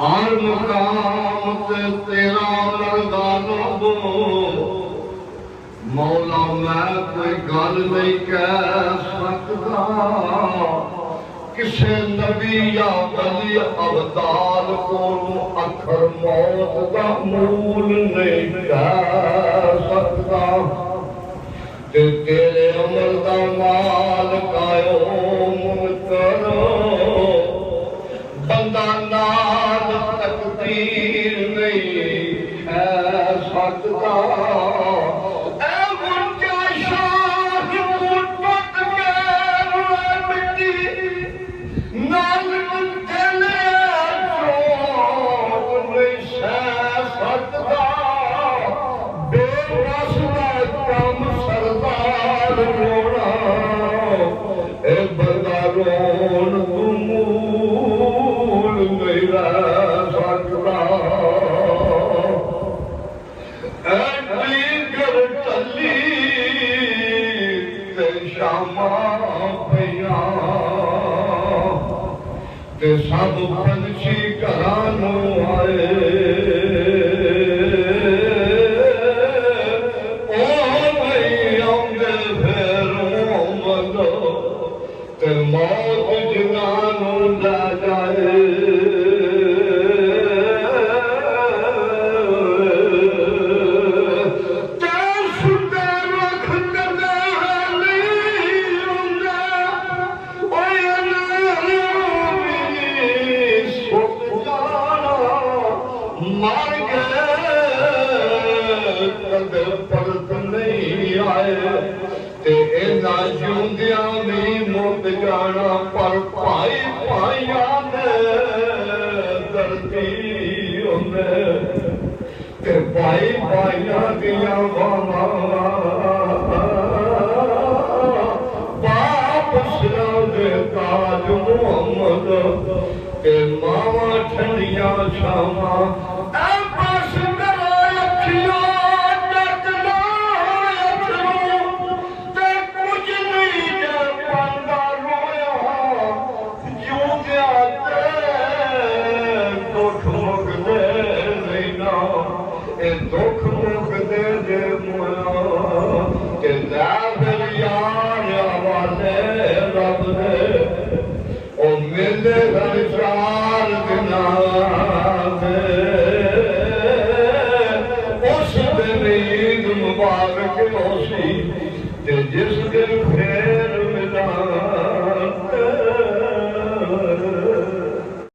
हर मुकाम ते तेरा लगदा रबो मौला मैं कोई गल नहीं कह सकता किसे नबी या वली अवतार को अखर मौत का मूल नहीं कह सकता ते तेरे अमल का माल कायो मुनकर बंदा नाल तकदीर नहीं कह सकता सब पंछी घरानू आए ओ नहीं आंदे फेरों मनो ते मौत जिनानू ला जाए मार गए कदे परत नहीं आए ते इना जिंदिया भी मुक जाना पर भाई भाइया ने दर्दी होंदे ते भाई भाइया दिया बामा बाप सिरा दे ताज मोहम्मद ते मावा ठंडिया छावा तो